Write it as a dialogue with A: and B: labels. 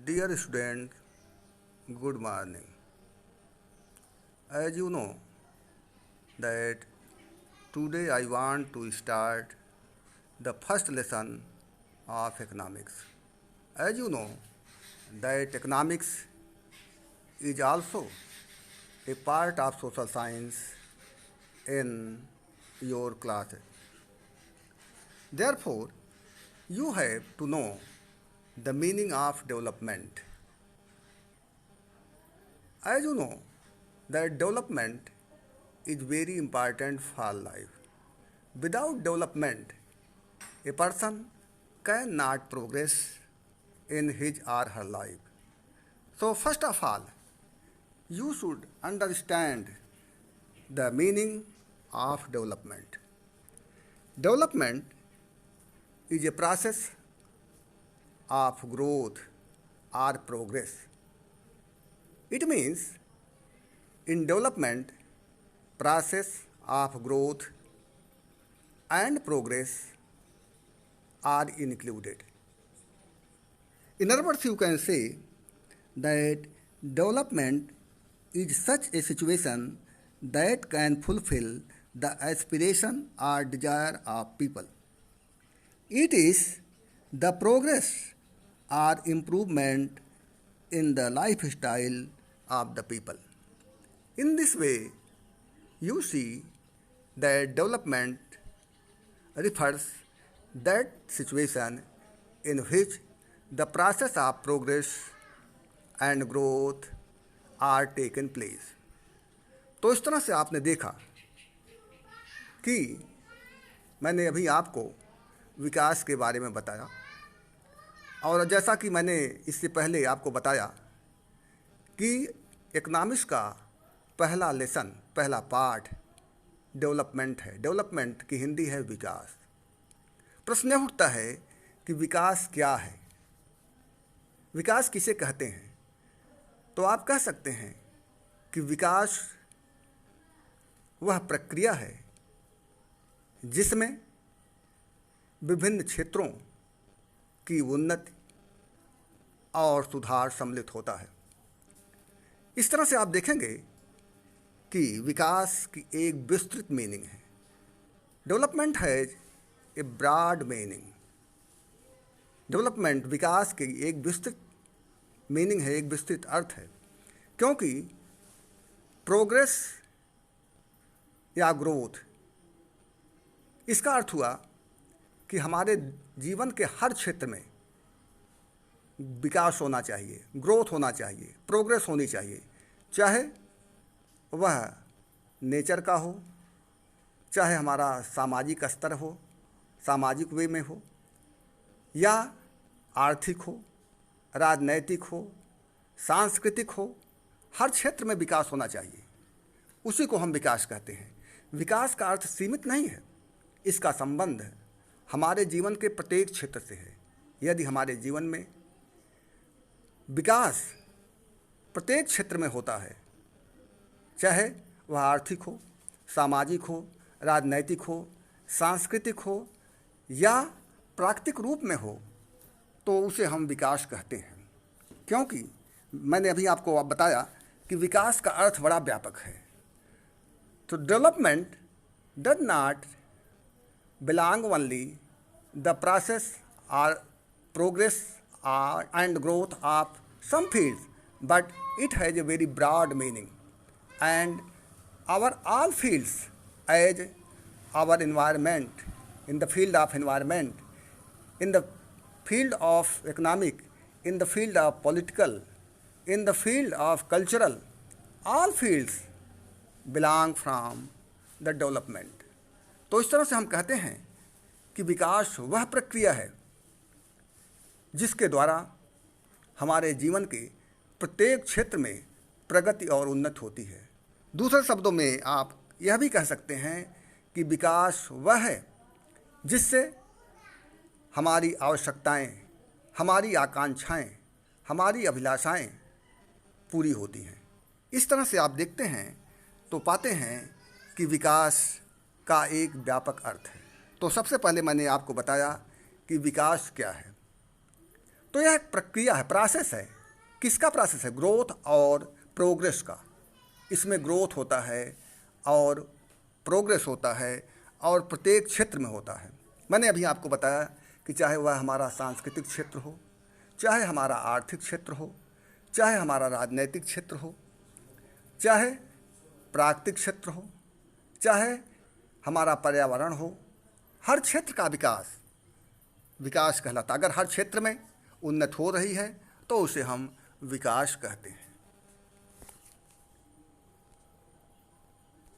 A: Dear students, good morning. As you know that today I want to start the first lesson of economics. As you know that economics is also a part of social science in your class. Therefore, you have to know the meaning of development. As you know, that development is very important for life. Without development, a person cannot progress in his or her life. So, first of all, you should understand the meaning of development. Development is a process of growth or progress. It means in development, process of growth and progress are included. In other words, you can say that development is such a situation that can fulfill the aspiration or desire of people. It is the progress or improvement in the lifestyle of the people. In this way, you see that development refers that situation in which the process of progress and growth are taken place. तो इस तरह से आपने देखा कि मैंने अभी आपको विकास के बारे में बताया, और जैसा कि मैंने इससे पहले आपको बताया कि इकोनॉमिक्स का पहला लेसन, पहला पाठ डेवलपमेंट है। डेवलपमेंट की हिंदी है विकास। प्रश्न यह उठता है कि विकास क्या है, विकास किसे कहते हैं? तो आप कह सकते हैं कि विकास वह प्रक्रिया है जिसमें विभिन्न क्षेत्रों की उन्नति और सुधार सम्मिलित होता है। इस तरह से आप देखेंगे कि विकास की एक विस्तृत मीनिंग है। Development has a broad meaning. Development विकास की एक विस्तृत मीनिंग है, एक विस्तृत अर्थ है, क्योंकि प्रोग्रेस या ग्रोथ, इसका अर्थ हुआ कि हमारे जीवन के हर क्षेत्र में विकास होना चाहिए, ग्रोथ होना चाहिए, प्रोग्रेस होनी चाहिए, चाहे वह नेचर का हो, चाहे हमारा सामाजिक स्तर हो, सामाजिक वे में हो, या आर्थिक हो, राजनैतिक हो, सांस्कृतिक हो, हर क्षेत्र में विकास होना चाहिए। उसी को हम विकास कहते हैं। विकास का अर्थ सीमित नहीं है, इसका संबंध हमारे जीवन के प्रत्येक क्षेत्र से है। यदि हमारे जीवन में विकास प्रत्येक क्षेत्र में होता है, चाहे वह आर्थिक हो, सामाजिक हो, राजनैतिक हो, सांस्कृतिक हो या प्राकृतिक रूप में हो, तो उसे हम विकास कहते हैं। क्योंकि मैंने अभी आपको बताया कि विकास का अर्थ बड़ा व्यापक है। तो development does not belong only the process और progress and growth of some fields, but it has a very broad meaning, and our all fields as our environment, in the field of environment, in the field of economic, in the field of political, in the field of cultural, all fields belong from the development. तो इस तरह से हम कहते हैं कि विकास वह प्रक्रिया है जिसके द्वारा हमारे जीवन के प्रत्येक क्षेत्र में प्रगति और उन्नति होती है। दूसरे शब्दों में आप यह भी कह सकते हैं कि विकास वह है जिससे हमारी आवश्यकताएं, हमारी आकांक्षाएं, हमारी अभिलाषाएं पूरी होती हैं। इस तरह से आप देखते हैं तो पाते हैं कि विकास का एक व्यापक अर्थ है। तो सबसे पहले मैंने आपको बताया कि विकास क्या है। तो यह एक प्रक्रिया है, प्रोसेस है किसका प्रोसेस है? ग्रोथ और प्रोग्रेस का। इसमें ग्रोथ होता है और प्रोग्रेस होता है और प्रत्येक क्षेत्र में होता है। मैंने अभी आपको बताया कि चाहे वह हमारा सांस्कृतिक क्षेत्र हो, चाहे हमारा आर्थिक क्षेत्र हो, चाहे हमारा राजनैतिक क्षेत्र हो, चाहे प्राकृतिक क्षेत्र हो, चाहे हमारा पर्यावरण हो, हर क्षेत्र का विकास विकास कहलाता। अगर हर क्षेत्र में उन्नति हो रही है तो उसे हम विकास कहते हैं।